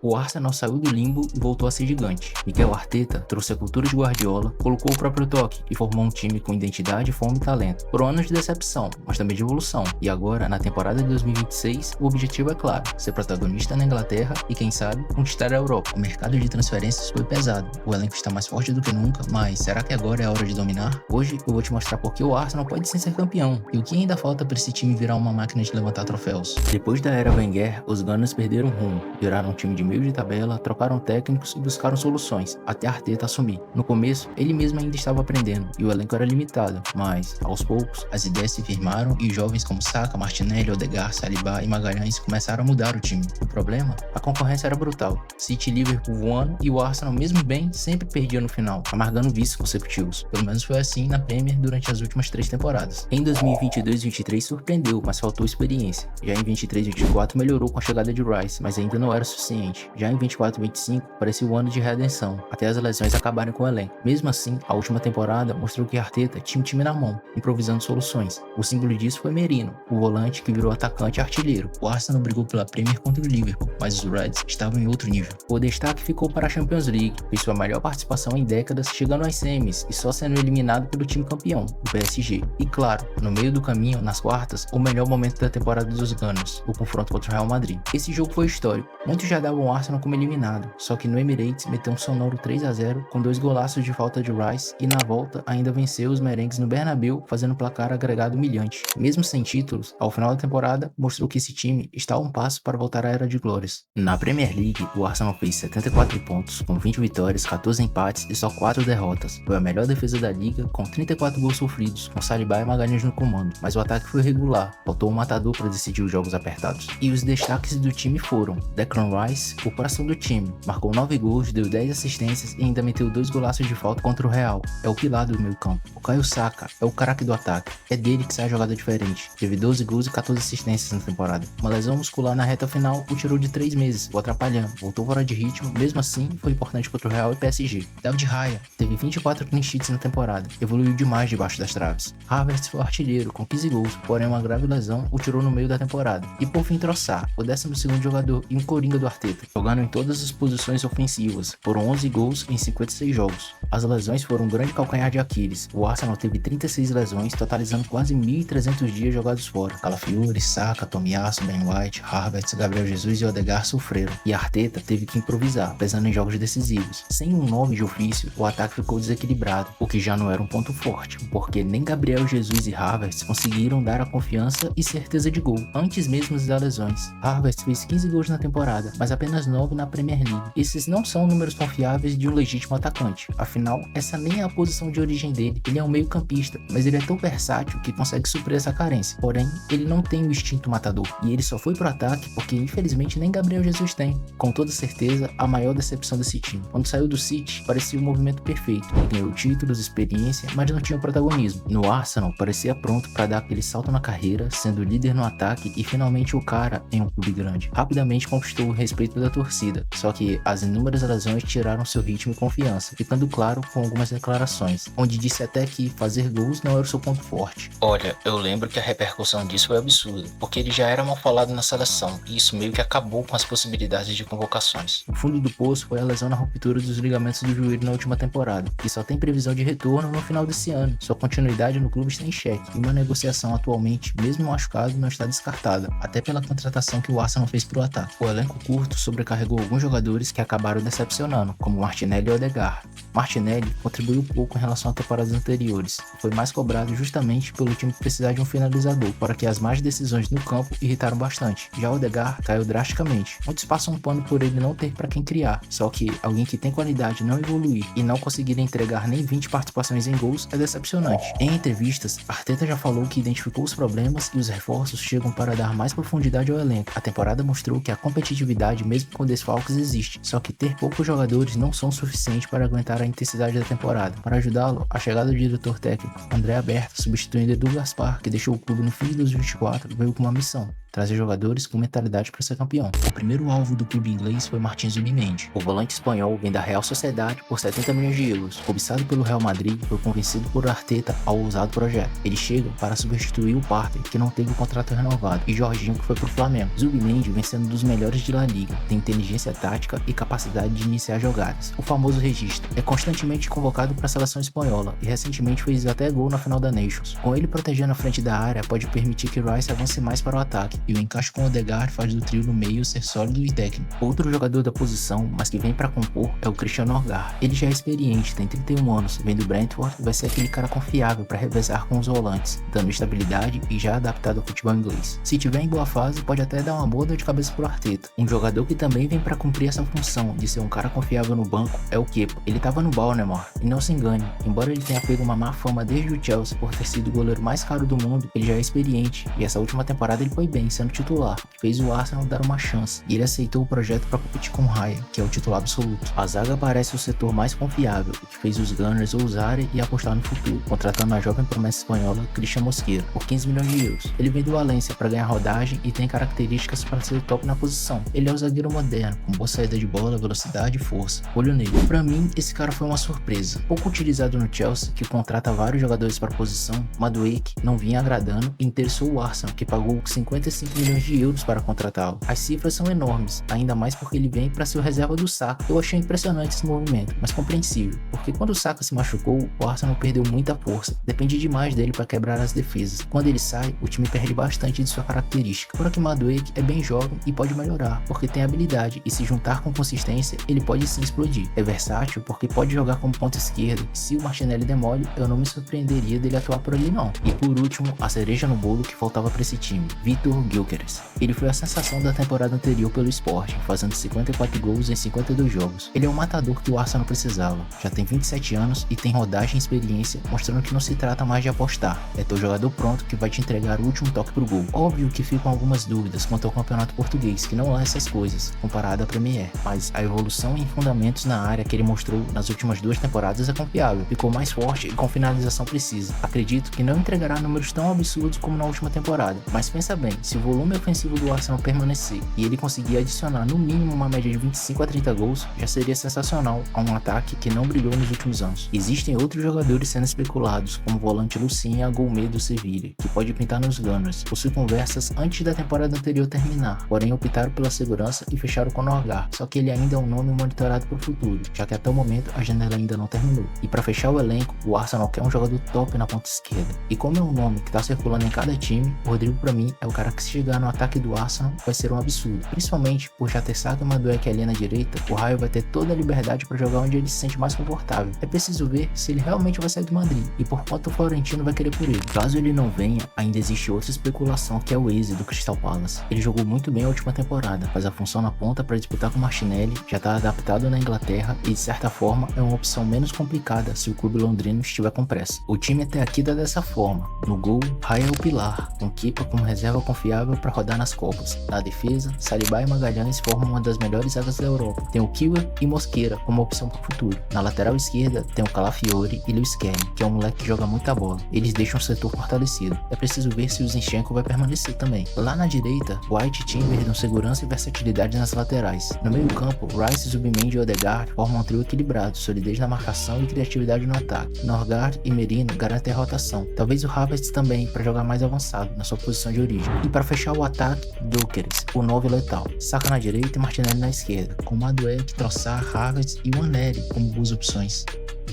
O Arsenal saiu do limbo e voltou a ser gigante. Mikel Arteta trouxe a cultura de Guardiola, colocou o próprio toque e formou um time com identidade, fome e talento. Foram anos de decepção, mas também de evolução. E agora, na temporada de 2026, o objetivo é claro: ser protagonista na Inglaterra e, quem sabe, conquistar a Europa. O mercado de transferências foi pesado, o elenco está mais forte do que nunca, mas será que agora é a hora de dominar? Hoje eu vou te mostrar por que o Arsenal pode sim ser campeão e o que ainda falta para esse time virar uma máquina de levantar troféus. Depois da era Wenger, os Gunners perderam rumo, viraram um time de meio de tabela, trocaram técnicos e buscaram soluções, até Arteta assumir. No começo, ele mesmo ainda estava aprendendo e o elenco era limitado, mas, aos poucos, as ideias se firmaram e jovens como Saka, Martinelli, Odegaard, Saliba e Magalhães começaram a mudar o time. O problema? A concorrência era brutal. City e Liverpool voando e o Arsenal, mesmo bem, sempre perdia no final, amargando vices consecutivos. Pelo menos foi assim na Premier durante as últimas 3 temporadas. Em 2022-23 surpreendeu, mas faltou experiência. Já em 23-24 melhorou com a chegada de Rice, mas ainda não era suficiente. Já em 24-25 parecia o ano de redenção, até as lesões acabarem com o elenco. Mesmo assim, a última temporada mostrou que Arteta tinha um time na mão, improvisando soluções. O símbolo disso foi Merino, o volante que virou atacante e artilheiro. O Arsenal brigou pela Premier contra o Liverpool, mas os Reds estavam em outro nível. O destaque ficou para a Champions League, fez sua melhor participação em décadas, chegando às semis e só sendo eliminado pelo time campeão, o PSG. E claro, no meio do caminho, nas quartas, o melhor momento da temporada dos Gunners, o confronto contra o Real Madrid. Esse jogo foi histórico. Muitos já davam o Arsenal como eliminado, só que no Emirates meteu um sonoro 3-0 com 2 golaços de falta de Rice e na volta ainda venceu os merengues no Bernabéu, fazendo um placar agregado humilhante. Mesmo sem títulos, ao final da temporada mostrou que esse time está a um passo para voltar à era de glórias. Na Premier League, o Arsenal fez 74 pontos, com 20 vitórias, 14 empates e só 4 derrotas. Foi a melhor defesa da liga, com 34 gols sofridos, com Saliba e Magalhães no comando, mas o ataque foi regular, faltou um matador para decidir os jogos apertados. E os destaques do time foram Declan Rice, o coração do time, marcou 9 gols, deu 10 assistências e ainda meteu 2 golaços de falta contra o Real. É o pilar do meio campo. O Bukayo Saka é o craque do ataque, é dele que sai a jogada diferente. Teve 12 gols e 14 assistências na temporada. Uma lesão muscular na reta final o tirou de 3 meses, o atrapalhando, voltou fora de ritmo, mesmo assim foi importante contra o Real e PSG. David Raya teve 24 clean sheets na temporada, evoluiu demais debaixo das traves. Havertz foi artilheiro com 15 gols, porém uma grave lesão o tirou no meio da temporada. E por fim Trossard, o 12º jogador e um coringa do Arteta, jogando em todas as posições ofensivas, foram 11 gols em 56 jogos. As lesões foram um grande calcanhar de Aquiles. O Arsenal teve 36 lesões, totalizando quase 1.300 dias jogados fora. Calafiori, Saka, Tomiyasu, Ben White, Havertz, Gabriel Jesus e Odegaard sofreram. E Arteta teve que improvisar, pesando em jogos decisivos. Sem um 9 de ofício, o ataque ficou desequilibrado, o que já não era um ponto forte, porque nem Gabriel Jesus e Havertz conseguiram dar a confiança e certeza de gol, antes mesmo das lesões. Havertz fez 15 gols na temporada, mas apenas 9 na Premier League. Esses não são números confiáveis de um legítimo atacante, afinal, essa nem é a posição de origem dele. Ele é um meio campista, mas ele é tão versátil que consegue suprir essa carência. Porém, ele não tem o instinto matador, e ele só foi pro ataque porque infelizmente nem Gabriel Jesus tem. Com toda certeza, a maior decepção desse time. Quando saiu do City, parecia o movimento perfeito. Ele ganhou títulos, experiência, mas não tinha protagonismo. No Arsenal, parecia pronto para dar aquele salto na carreira, sendo líder no ataque e finalmente o cara em um clube grande. Rapidamente conquistou o respeito da torcida, só que as inúmeras lesões tiraram seu ritmo e confiança, ficando claro com algumas declarações, onde disse até que fazer gols não era o seu ponto forte. Olha, eu lembro que a repercussão disso foi absurda, porque ele já era mal falado na seleção, e isso meio que acabou com as possibilidades de convocações. O fundo do poço foi a lesão na ruptura dos ligamentos do joelho na última temporada, que só tem previsão de retorno no final desse ano. Sua continuidade no clube está em xeque, e uma negociação atualmente, mesmo machucado, não está descartada, até pela contratação que o Arsenal fez pro ataque. O elenco curto sobrecarregou alguns jogadores que acabaram decepcionando, como Martinelli e Odegaard. Martinelli contribuiu pouco em relação a temporadas anteriores, e foi mais cobrado justamente pelo time precisar de um finalizador, para que as más decisões no campo irritaram bastante. Já Odegaard caiu drasticamente. Muitos passam um pano por ele não ter para quem criar, só que alguém que tem qualidade não evoluir e não conseguir entregar nem 20 participações em gols é decepcionante. Em entrevistas, Arteta já falou que identificou os problemas e os reforços chegam para dar mais profundidade ao elenco. A temporada mostrou que a competitividade, mesmo com desfalques, existe, só que ter poucos jogadores não são suficientes para aguentar a intensidade da temporada. Para ajudá-lo, a chegada do diretor técnico André Alberto, substituindo Edu Gaspar, que deixou o clube no fim de 2024, veio com uma missão: trazer jogadores com mentalidade para ser campeão. O primeiro alvo do clube inglês foi Martin Zubimendi. O volante espanhol vem da Real Sociedade por 70 milhões de euros. Cobiçado pelo Real Madrid, foi convencido por Arteta ao ousado projeto. Ele chega para substituir o Partey, que não teve o contrato renovado, e Jorginho, que foi pro Flamengo. Zubimendi vem sendo um dos melhores de La Liga, tem inteligência tática e capacidade de iniciar jogadas. O famoso registro. É constantemente convocado para a seleção espanhola e recentemente fez até gol na final da Nations. Com ele protegendo a frente da área, pode permitir que Rice avance mais para o ataque, e o encaixe com Odegaard faz do trio no meio ser sólido e técnico. Outro jogador da posição, mas que vem para compor, é o Christian Norgard. Ele já é experiente, tem 31 anos, vem do Brentford e vai ser aquele cara confiável para revezar com os volantes, dando estabilidade e já adaptado ao futebol inglês. Se tiver em boa fase, pode até dar uma boa dor de cabeça pro Arteta. Um jogador que também vem para cumprir essa função de ser um cara confiável no banco é o Kepa. Ele tava no Bournemouth, e não se engane, embora ele tenha pego uma má fama desde o Chelsea por ter sido o goleiro mais caro do mundo, ele já é experiente, e essa última temporada ele foi bem, sendo titular, fez o Arsenal dar uma chance, e ele aceitou o projeto para competir com Raya, que é o titular absoluto. A zaga parece o setor mais confiável, o que fez os Gunners ousarem e apostar no futuro, contratando a jovem promessa espanhola Christian Mosquera, por 15 milhões de euros. Ele vem do Valência para ganhar rodagem e tem características para ser top na posição. Ele é o zagueiro moderno, com boa saída de bola, velocidade e força. Olho nele. Pra mim, esse cara foi uma surpresa. Pouco utilizado no Chelsea, que contrata vários jogadores para a posição, Madueke não vinha agradando e interessou o Arsenal, que pagou 55 milhões de euros para contratá-lo. As cifras são enormes, ainda mais porque ele vem para ser o reserva do Saka. Eu achei impressionante esse movimento, mas compreensível, porque quando o Saka se machucou, o Arsenal perdeu muita força, depende demais dele para quebrar as defesas. Quando ele sai, o time perde bastante de sua característica. Fora que Madueke é bem jovem e pode melhorar, porque tem habilidade e se juntar com consistência, ele pode sim explodir. É versátil porque pode jogar como ponta esquerda. Se o Martinelli demole, eu não me surpreenderia dele atuar por ali não. E por último, a cereja no bolo que faltava para esse time, Vitor Gyökeres. Ele foi a sensação da temporada anterior pelo Sporting, fazendo 54 gols em 52 jogos. Ele é um matador que o Arsenal precisava. Já tem 27 anos e tem rodagem e experiência, mostrando que não se trata mais de apostar. É teu jogador pronto que vai te entregar o último toque pro gol. Óbvio que ficam algumas dúvidas quanto ao campeonato português, que não lança essas coisas, comparado à Premier, mas a evolução em fundamentos na área que ele mostrou nas últimas 2 temporadas é confiável. Ficou mais forte e com finalização precisa. Acredito que não entregará números tão absurdos como na última temporada, mas pensa bem, se o volume ofensivo do Arsenal permanecer e ele conseguir adicionar no mínimo uma média de 25 a 30 gols, já seria sensacional a um ataque que não brilhou nos últimos anos. Existem outros jogadores sendo especulados, como o volante Lucinha Gourmet do Sevilha, que pode pintar nos Gunners. Possui conversas antes da temporada anterior terminar, porém optaram pela segurança e fecharam com Norgard, só que ele ainda é um nome monitorado para o futuro, já que até o momento a janela ainda não terminou. E para fechar o elenco, o Arsenal quer um jogador top na ponta esquerda. E como é um nome que tá circulando em cada time, o Rodrigo pra mim é o cara que se chegar no ataque do Arsenal vai ser um absurdo. Principalmente por já ter Saka e Madueke ali na direita, o Raio vai ter toda a liberdade para jogar onde ele se sente mais confortável. É preciso ver se ele realmente vai sair do Madrid e por quanto o Florentino vai querer por ele. Caso ele não venha, ainda existe outra especulação que é o Eze do Crystal Palace. Ele jogou muito bem a última temporada, faz a função na ponta para disputar com Martinelli, já tá adaptado na Inglaterra e de certa forma é uma opção menos complicada se o clube londrino estiver com pressa. O time até aqui dá dessa forma: no gol, Raya é o pilar, com Kepa como reserva confiável para rodar nas Copas. Na defesa, Saliba e Magalhães formam uma das melhores zagas da Europa. Tem o Kiwior e Mosquera como opção para o futuro. Na lateral esquerda tem o Calafiori e Lewis Kelly, que é um moleque que joga muita bola. Eles deixam o setor fortalecido. É preciso ver se o Zinchenko vai permanecer também. Lá na direita, White e Timber dão segurança e versatilidade nas laterais. No meio campo, Rice, Zubimendi e Odegaard formam um trio equilibrado, solidez na marcação e criatividade no ataque. Norgard e Merino garantem a rotação. Talvez o Havertz também, para jogar mais avançado na sua posição de origem. E para fechar o ataque, Gyökeres, o 9 letal. Saka na direita e Martinelli na esquerda, com Madueke, Trossard, Havertz e Waneri como boas opções.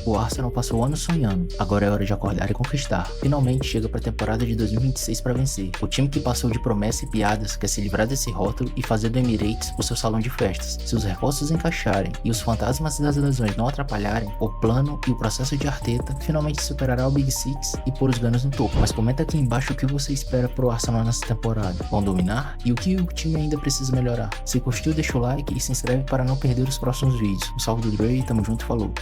O Arsenal passou anos sonhando, agora é hora de acordar e conquistar. Finalmente chega para a temporada de 2026 para vencer. O time que passou de promessa e piadas quer se livrar desse rótulo e fazer do Emirates o seu salão de festas. Se os reforços encaixarem e os fantasmas das lesões não atrapalharem, o plano e o processo de Arteta finalmente superará o Big Six e pôr os Gunners no topo. Mas comenta aqui embaixo o que você espera pro Arsenal nessa temporada. Vão dominar? E o que o time ainda precisa melhorar? Se curtiu, deixa o like e se inscreve para não perder os próximos vídeos. Um salve do Dre, tamo junto e falou!